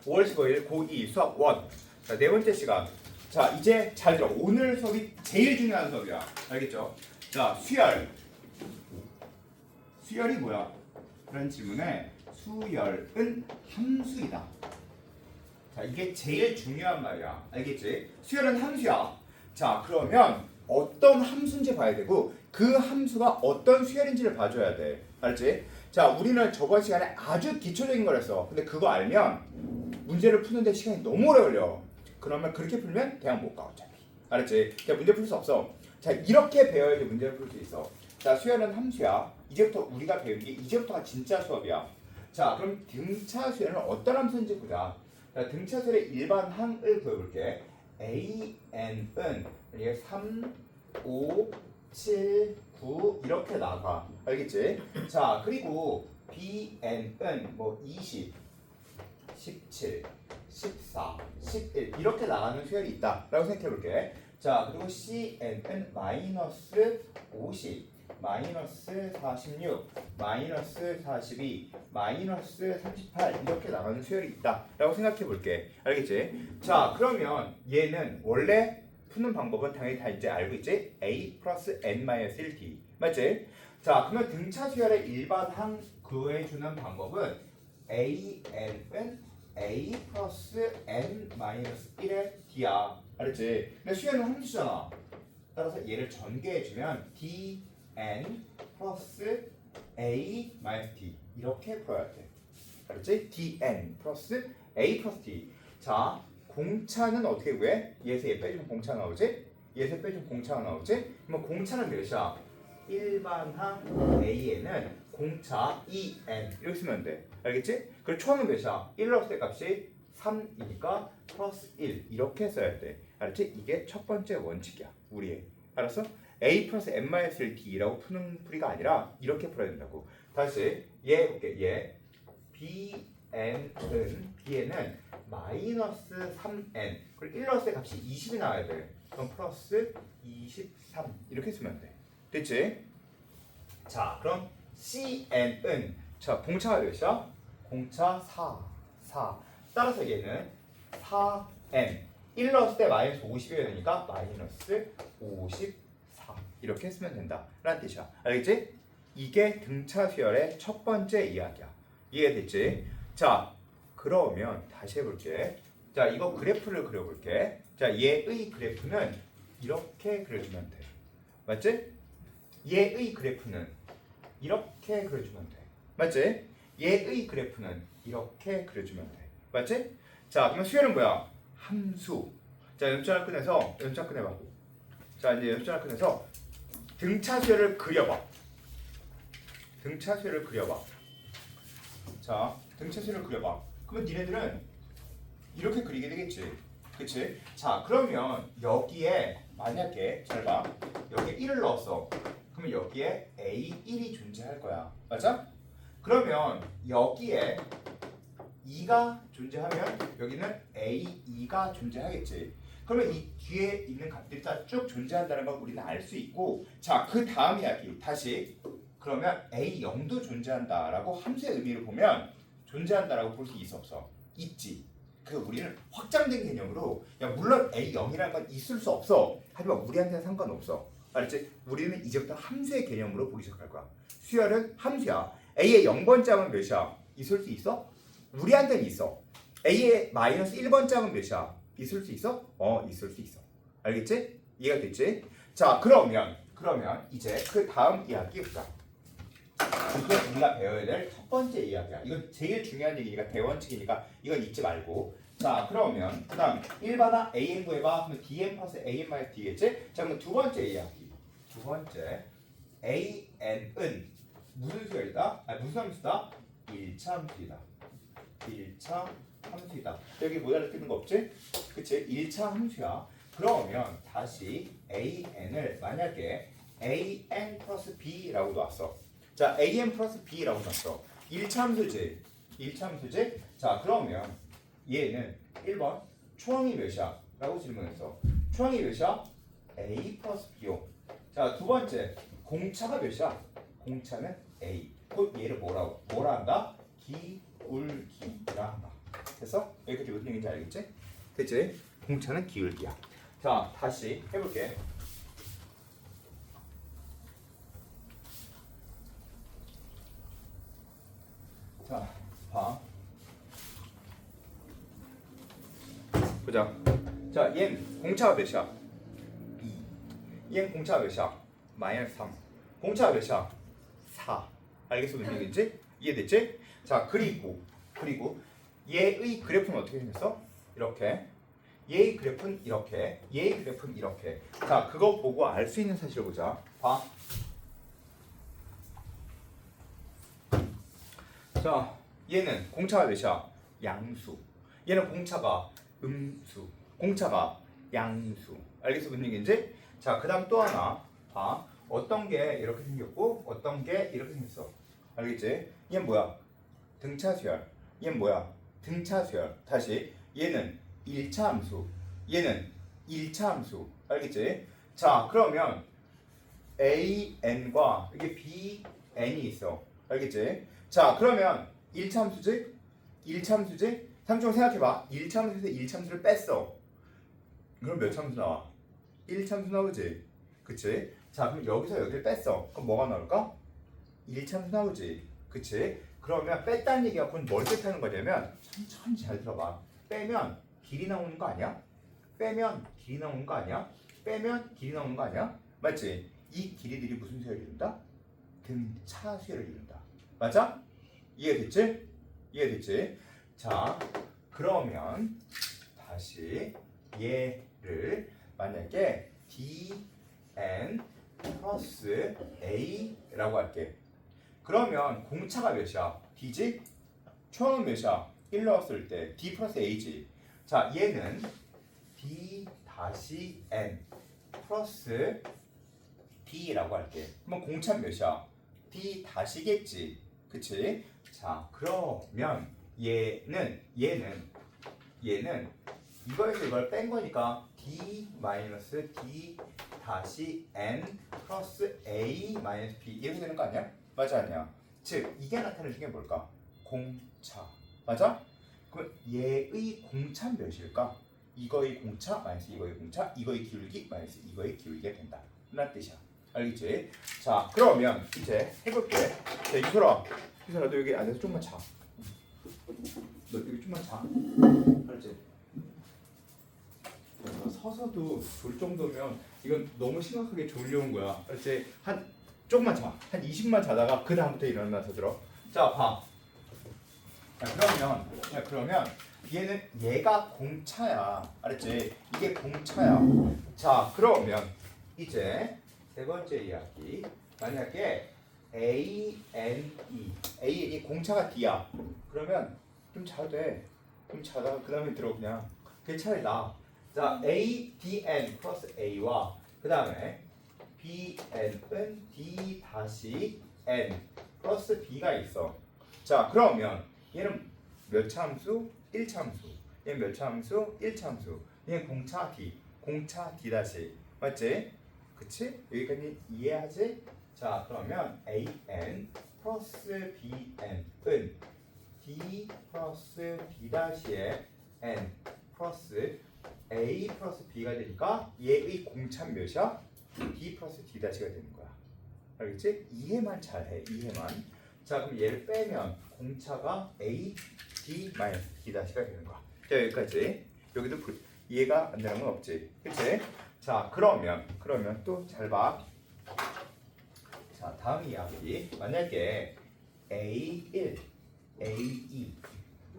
5월 15일 고2 수학 1. 자, 네 번째 시간. 자, 이제 잘 들어. 오늘 수업이 제일 중요한 수업이야. 알겠죠? 자, 수열. 수열이 뭐야? 라는 질문에 수열은 함수이다. 자, 이게 제일 중요한 말이야. 알겠지? 수열은 함수야. 자, 그러면 어떤 함수인지 봐야 되고 그 함수가 어떤 수열인지를 봐줘야 돼. 알지? 자, 우리는 저번 시간에 아주 기초적인 걸 했어. 근데 그거 알면 문제를 푸는데 시간이 너무 오래 걸려. 그러면 그렇게 풀면 대학 못 가 어차피. 알았지? 그냥 문제 풀 수 없어. 자, 이렇게 배워야지 문제를 풀 수 있어. 자, 수열은 함수야. 이제부터 우리가 배우는 게 이제부터가 진짜 수업이야. 자, 그럼 등차 수열은 어떤 함수인지 보자. 자, 등차 수열의 일반 항을 구해볼게. AN은 이게 3, 5, 7, 9 이렇게 나가. 알겠지? 자, 그리고 BN은 뭐 20, 17, 14, 11 이렇게 나가는 수열이 있다 라고 생각해볼게. 자, 그리고 CN은 마이너스 50, 마이너스 46, 마이너스 42, 마이너스 38 이렇게 나가는 수열이 있다 라고 생각해볼게. 알겠지? 자, 그러면 얘는 원래 푸는 방법은 당연히 다 이제 알고 있지? A 플러스 N 마이너스 1D 맞지? 자, 그러면 등차 수열의 일반 항 구해주는 방법은 AN은 A 플러스 N 마이너스 1의 D야. 알았지? 근데 수열은 함수잖아. 따라서 얘를 전개해주면 DN 플러스 A 마이너스 D 이렇게 풀어야 돼. 알았지? DN 플러스 A 플러스 D. 자, 공차는 어떻게 구해? 얘에서 얘 빼주면 공차 나오지? 얘에서 빼주면 공차가 나오지? 그러면 공차는 몇이야? 일반항 A에는 공차 EN 이렇게 쓰면 돼. 알겠지? 그리고 초항은 몇이야? 1 넣었을 때 값이 3이니까 플러스 1 이렇게 써야 돼. 알았지? 이게 첫 번째 원칙이야. 우리의. 알았어? A 플러스 N-1D라고 푸는 풀이가 아니라 이렇게 풀어야 된다고. 다시 얘 볼게. 얘 Bn은 마이너스 3n 그리고 1 넣었을 때 값이 20이 나와야 돼. 그럼 플러스 23 이렇게 쓰면 돼. 됐지? 자, 그럼 CN은 자, 공차가 몇이야? 공차 4 따라서 얘는 4n 1 넣었을 때 마이너스 50이어야 되니까 마이너스 54 이렇게 쓰면 된다 라는 뜻이야. 알겠지? 이게 등차 수열의 첫 번째 이야기야. 이해됐지? 자, 그러면 다시 해볼게. 자, 이거 그래프를 그려볼게. 자, 얘의 그래프는 이렇게 그려주면 돼. 맞지? 얘의 그래프는 이렇게 그려주면 돼. 맞지? 얘의 그래프는 이렇게 그려주면 돼. 맞지? 자, 그러면 수열은 뭐야? 함수. 자, 연장을 꺼내서 연장 꺼내봐. 자, 이제 연장을 꺼내서 등차 수열을 그려봐. 등차 수열을 그려봐. 자, 등차 수열을 그려봐. 그러면 니네들은 이렇게 그리게 되겠지. 그치? 자, 그러면 여기에 만약에 잘 봐. 여기에 1을 넣었어. 그러면 여기에 A1이 존재할 거야. 맞아? 그러면 여기에 2가 존재하면 여기는 A2가 존재하겠지. 그러면 이 뒤에 있는 값들이 다 쭉 존재한다는 걸 우리는 알 수 있고, 자, 그 다음 이야기 다시 그러면 A0도 존재한다라고 함수의 의미를 보면 존재한다라고 볼 수 있어 없어? 있지. 그 우리는 확장된 개념으로 야, 물론 A0이라는 건 있을 수 없어. 하지만 우리한테는 상관없어. 알았지? 우리는 이제부터 함수의 개념으로 보기 시작할 거야. 수열은 함수야. A의 0번 짝은 몇이야? 있을 수 있어? 우리한테는 있어. A의 마이너스 1번 짝은 몇이야? 있을 수 있어? 있을 수 있어. 알겠지? 이해가 됐지? 자, 그러면 이제 그 다음 이야기 보자. 이게 우리가 배워야 될 첫 번째 이야기야. 이건 제일 중요한 얘기니까 대원칙이니까 이건 잊지 말고. 자, 그러면 그 다음 일반항 AN 구해봐. 그러면 DN 플러스 AN 마이너스 D겠지? 자, 그럼 두 번째 이야기. 두 번째 AN은 무슨 수열이다? 무슨 함수다? 1차 함수이다. 1차 함수이다. 여기 모자를 뜨는 거 없지? 그치? 1차 함수야. 그러면 다시 AN을 만약에 AN 플러스 B라고 놨어. 자, AN 플러스 B라고 놨어. 1차 함수지. 1차 함수지? 자, 그러면 얘는 1번 초항이 몇이야? 라고 질문했어. 초항이 몇이야? A 플러스 B요. 자, 두 번째 공차가 몇이야? 공차는 A. 곧 얘를 뭐라 한다? 기울기라 한다. 됐어? 여기까지 무슨 얘기인지 알겠지? 됐지? 공차는 기울기야. 자, 다시 해볼게. 자, 봐. 보자. 자, 얘는 공차가 몇이야? 2. 얘는 공차가 몇이야? 마이너스 3. 공차가 몇이야? 4. 알겠어? 무슨 얘기인지? 이해됐지? 자, 그리고 얘의 그래프는 어떻게 생겼어? 이렇게. 얘의 그래프는 이렇게. 얘의 그래프는 이렇게. 자, 그거 보고 알 수 있는 사실을 보자. 봐. 자, 얘는 공차가 몇이야? 양수. 얘는 공차가 음수. 공차가 양수. 알겠어? 무슨 얘기인지? 자, 그 다음 또 하나. 봐. 어떤 게 이렇게 생겼고 어떤 게 이렇게 생겼어. 알겠지? 얘는 뭐야? 등차수열. 얘는 뭐야? 등차수열. 다시. 얘는 1차 함수. 얘는 1차 함수. 알겠지? 자, 그러면 AN과 이게 BN이 있어. 알겠지? 자, 그러면 1차 함수지? 1차 함수지? 삼촌 생각해봐. 1차 함수에서 1차 함수를 뺐어. 그럼 몇 차 함수 나와? 1차 함수 나오지? 그치? 자, 그럼 여기서 여기를 뺐어. 그럼 뭐가 나올까? 1차 함수 나오지? 그치? 그러면 뺐다는 얘기가 그건 뭘 뜻하는 거냐면 천천히 잘 들어봐. 빼면 길이 나오는 거 아니야? 빼면 길이 나오는 거 아니야? 빼면 길이 나오는 거 아니야? 맞지? 이 길이들이 무슨 수열을 이룬다? 등차 수열을 이룬다. 맞아? 이해됐지? 이해됐지? 자, 그러면 다시 얘를 만약에 dn 플러스 a라고 할게. 그러면 공차가 몇이야? d지? 초는 몇이야? 1 넣었을 때 d 플러스 a지. 자, 얘는 d 다시 n 플러스 d라고 할게. 그러면 공차는 몇이야? d 다시겠지. 그치? 자, 그러면 얘는 이거에서 이걸 뺀 거니까 d 마이너스 d 다시 n 플러스 a 마이너스 b 이렇게 되는 거 아니야? 맞아 아니야? 즉 이게 나타내는 게 뭘까? 공차. 맞아? 그럼 얘의 공차 몇일까? 이거의 공차 마이너스 이거의 공차, 이거의 기울기 마이너스 이거의 기울기가 된다. 라는 뜻이야. 알겠지? 자, 그러면 이제 해볼게. 자, 이소라 너 여기 앉아서 좀만 자. 너 여기 좀만 자. 알지? 서서도 졸 정도면 이건 너무 심각하게 졸려온 거야. 알지? 한 조금만 자. 한 20만 자다가 그 다음부터 일어나서 들어. 자, 봐. 그러면 얘가 공차야. 알았지? 이게 공차야. 자, 그러면 이제 세 번째 이야기. 만약에 AN이 공차가 D야. 그러면 좀 자도 돼. 좀 자다가 그 다음에 들어 그냥. 그게 차라리 나. 자, ADN 플러스 A와 그 다음에 BN은 D 다시 N 플러스 B가 있어. 자, 그러면 얘는 몇 차 함수? 1차 함수. 얘는 몇 차 함수? 1차 함수. 얘는 공차 D. 공차 D 다시. 맞지? 그치? 여기까지 이해하지? 자, 그러면 AN 플러스 BN은 D 플러스 D 다시의 N 플러스 A 플러스 B가 되니까 얘의 공차는 몇이야? D 플러스 D 다시가 되는 거야. 알겠지? 이해만 잘해. 이해만. 자, 그럼 얘를 빼면 공차가 A, D 마이너스 D 다시가 되는 거야. 자, 여기까지. 여기도 이해가 안 되는 건 없지. 그치? 자, 그러면 또 잘 봐. 자, 다음 이야기. 만약에 A1, A2,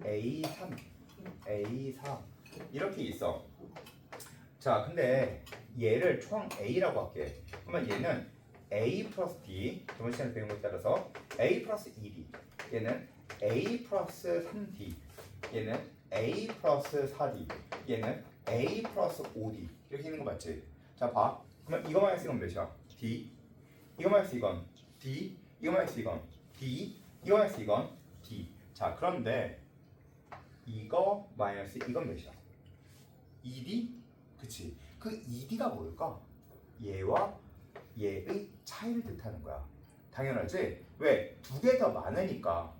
A3, A4 이렇게 있어. 자, 근데 얘를 총 A라고 할게. 그러면 얘는 A 플러스 D, 저번 시간에 배운 것에 따라서 A 플러스 2D, 얘는 A 플러스 3D, 얘는 A 플러스 4D, 얘는 A 플러스 5D 이렇게 있는 거 맞지? 자, 봐. 그러면 이거 마이너스 이건 몇이야? D. 이거 마이너스 이건 D. 이거 마이너스 이건 D. 이거 마이너스 이건 D. 자, 그런데 이거 마이너스 이건 몇이야? 2D? 그치? 그 2D가 뭘까? 얘와 얘의 차이를 뜻하는 거야. 당연하지? 왜? 두 개 더 많으니까.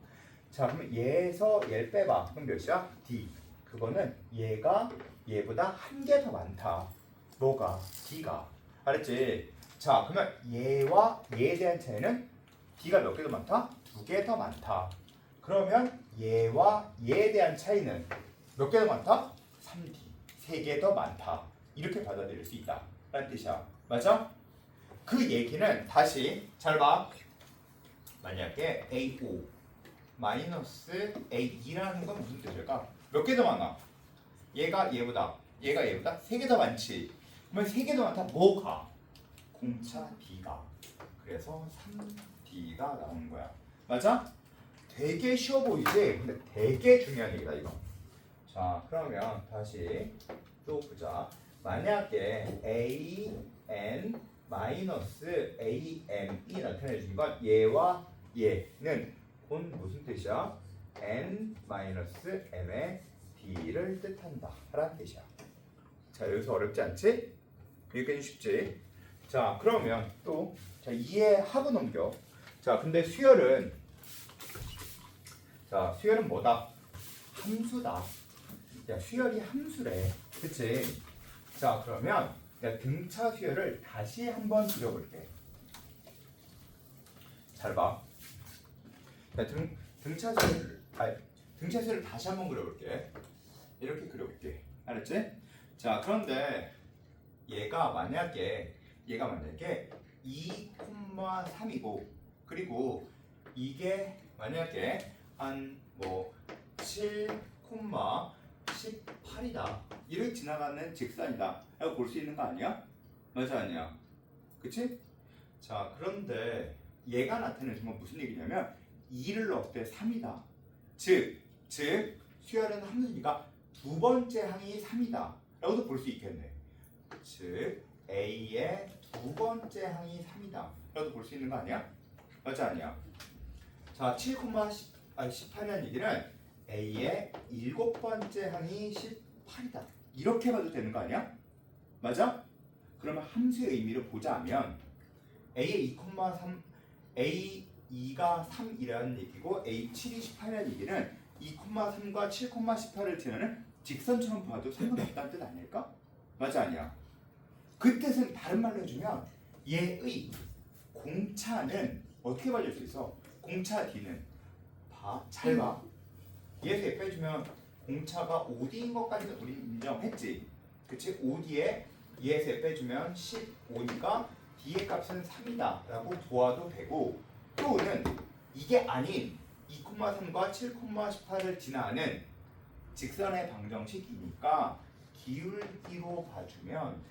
자, 그러면 얘에서 얘를 빼봐. 그럼 몇이야? D. 그거는 얘가 얘보다 한 개 더 많다. 뭐가? D가. 알았지? 자, 그러면 얘와 얘에 대한 차이는 D가 몇 개 더 많다? 두 개 더 많다. 그러면 얘와 얘에 대한 차이는 몇 개 더 많다? 3D. 세 개 더 많다. 이렇게 받아들일 수 있다. 라는 뜻이야. 맞아? 그 얘기는 다시 잘 봐. 만약에 A5 마이너스 A2라는 건 무슨 뜻일까? 몇 개 더 많아? 얘가 얘보다 세 개 더 많지. 그러면 세 개 더 많다. 뭐가? 공차 D가. 그래서 3D가 나오는 거야. 맞아? 되게 쉬워 보이지? 근데 되게 중요한 얘기다 이거. 자, 그러면 다시 또 보자. 만약에 AN 마이너스 AM이 나타내 주는 건 얘와 얘는 곧 무슨 뜻이야? N 마이너스 M의 D를 뜻한다 라는 뜻이야. 자, 여기서 어렵지 않지? 여기까지 쉽지? 자, 그러면 또 자, 이해하고 넘겨. 자, 근데 수열은 뭐다? 함수다. 야, 수열이 함수래. 그치? 자, 그러면 내가 등차 수열을 다시 한번 그려볼게. 잘 봐. 등차 수열을 다시 한번 그려볼게. 이렇게 그려볼게. 알았지? 자, 그런데 얘가 만약에 2,3이고 그리고 이게 만약에 한 뭐 7,18이다. 이렇게 지나가는 직선이다. 라고 볼 수 있는 거 아니야? 맞아 아니야? 그치? 자, 그런데 얘가 나타내는 건 무슨 얘기냐면 2를 넣을 때 3이다. 즉 수열은 함수니까 두 번째 항이 3이다. 라고도 볼 수 있겠네. 즉 A의 두 번째 항이 3이다. 라고도 볼 수 있는 거 아니야? 맞아 아니야? 자, 18이라는 얘기는 A의 일곱 번째 항이 18이다. 이렇게 봐도 되는 거 아니야? 맞아? 그러면 함수의 의미를 보자면 A의 2,3 A2가 3이라는 얘기고 A7이 18이라는 얘기는 2,3과 7,18을 지나는 직선처럼 봐도 상관없다는 뜻 아닐까? 맞아 아니야? 그 뜻은 다른 말로 해주면 얘의 공차는 어떻게 받을 수 있어? 공차 D는 잘 봐. 얘에서 얘 빼주면 공차가 5D인 것까지는 우리 인정했지. 그치? 5D에 얘에서 얘 빼주면 15니까 D의 값은 3이다 라고 보아도 되고, 또는 이게 아닌 2,3과 7,18을 지나는 직선의 방정식이니까 기울기로 봐주면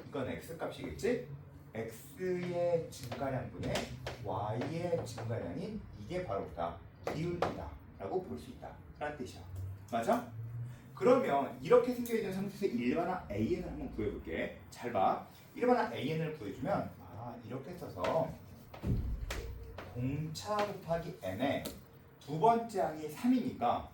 이건 x값이겠지? x의 증가량분의 y의 증가량인 이게 바로 다 기울기다 라고 볼 수 있다 라는 뜻이야. 맞아? 그러면 이렇게 생겨있는 상태에서 일반화 AN을 한번 구해볼게. 잘 봐. 일반화 AN을 구해주면 이렇게 써서 공차 곱하기 n의 두 번째 항이 3이니까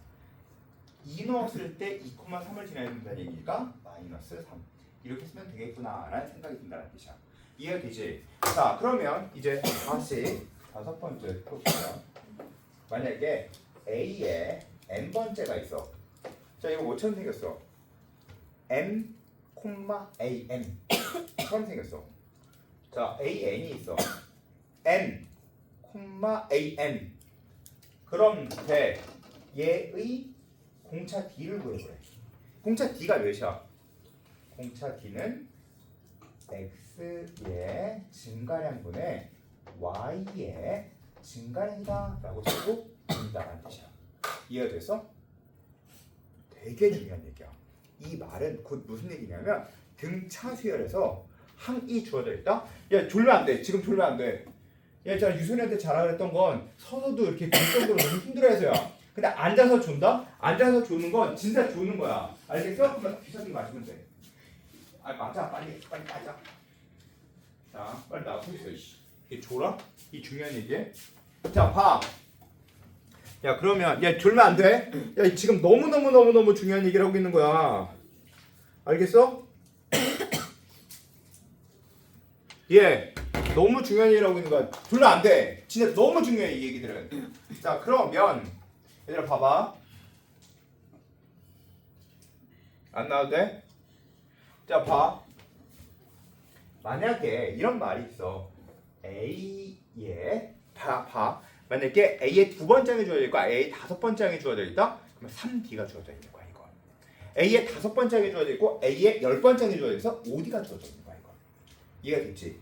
2 넣었을 때 2,3을 지나야 된다는 얘기니까 마이너스 3. 이렇게 쓰면 되겠구나 라는 생각이 든다는 뜻이야. 이해가 되지? 자, 그러면 이제 다시 다섯 번째 또 보면 만약에 A에 n번째가 있어. 자, 이거 뭐처럼 생겼어? n, an 처럼 생겼어. 자, an이 있어. n, an 그런데 얘의 공차 D를 구해보래. 공차 D가 몇이야? 공차 D는 x의 증가량분의 y의 증가량이다 라고 쓰고 된다는 뜻이야. 이해가 됐어? 되게 중요한 얘기야. 이 말은 곧 무슨 얘기냐면 등차 수열에서 항이 주어져 있다? 야, 졸면 안 돼. 지금 졸면 안 돼. 야, 자, 유선이한테 자라 그랬던 건 서서도 이렇게 공적으로 너무 힘들어해서야. 근데 앉아서 존다? 앉아서 조는 건 진짜 조는 거야. 알겠어? 그럼 귀찮은 거 마시면 돼. 맞아. 빨리 가자. 자, 빨리 나와서 있어. 이게 졸아? 이 중요한 얘기해. 자, 봐. 야, 그러면 야, 졸면 안 돼. 야, 지금 너무 중요한 얘기를 하고 있는 거야. 알겠어? 예, 너무 중요한 얘기라고 있는 거야. 불면 안 돼. 진짜 너무 중요해 이 얘기들은. 자, 그러면 얘들아 봐봐. 안 나와도 돼? 자, 봐. 만약에 이런 말이 있어. A에 봐. 만약에 A의 두 번째 항이 주어져 있고 A의 다섯 번째 항이 주어져 있다. 그러면 3D가 주어져 있는 거야 이거. A의 다섯 번째 항이 주어져 있고 A의 열 번째 항이 주어져 있어 5D가 주어져 있는 거야 이거. 이해가 됐지?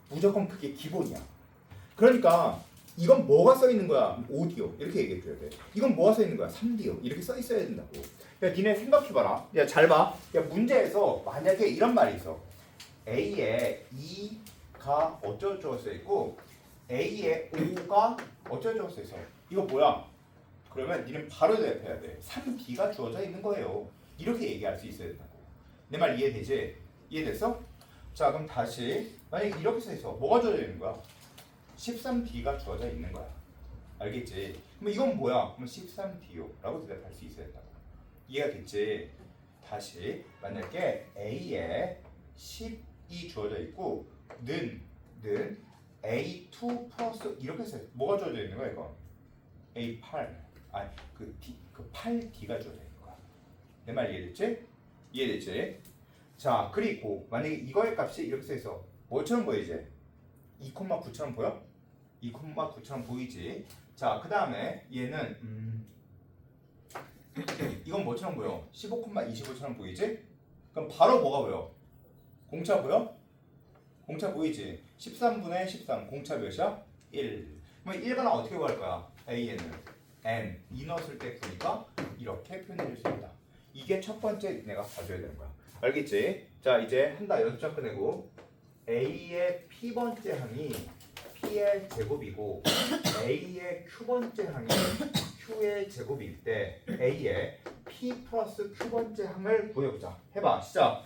무조건 그게 기본이야. 그러니까 이건 뭐가 써 있는 거야? 5D요. 이렇게 얘기해 줘야 돼. 이건 뭐가 써 있는 거야? 3D요. 이렇게 써 있어야 된다고. 야, 니네 생각해 봐라. 야, 잘 봐. 야, 문제에서 만약에 이런 말이 있어. A에 2가 어쩌고저쩌고 써 있고 A에 5가 어쩌고저쩌고 써 있어. 이거 뭐야? 그러면 니는 바로 대답해야 돼. 3D가 주어져 있는 거예요. 이렇게 얘기할 수 있어야 된다고. 내 말 이해되지? 이해됐어? 자, 그럼 다시 만약에 이렇게 써 있어. 뭐가 주어져 있는 거야? 13D가 주어져 있는 거야. 알겠지? 그럼 이건 뭐야? 그럼 13D요 라고 대답할 수 있어야 된다고. 이해가 됐지? 다시 만약에 A에 10이 주어져 있고 는 A2 플러스 이렇게 써요. 뭐가 주어져 있는 거야 이거? A8 아니 그 8D가 주어져 있는 거야. 내 말 이해됐지? 이해됐지? 자, 그리고 만약에 이거의 값이 이렇게 써 있어. 뭐처럼 보이지? 2,9처럼 보여? 2,9처럼 보이지? 자, 그 다음에 얘는 이건 뭐처럼 보여? 15,25처럼 보이지? 그럼 바로 뭐가 보여? 공차 보여? 공차 보이지? 13분의 13 공차 몇이야? 1. 그럼 1과 어떻게 구할 거야? AN은 N 2 넣었을 때 구니까 이렇게 표현해 줄 수 있다. 이게 첫 번째 내가 봐줘야 되는 거야. 알겠지? 자, 이제 한다. 여섯 장 꺼내고 A의 P번째 항이 P의 제곱이고 A의 Q번째 항이 Q의 제곱일 때 A의 P 플러스 Q번째 항을 구해보자. 해봐. 시작.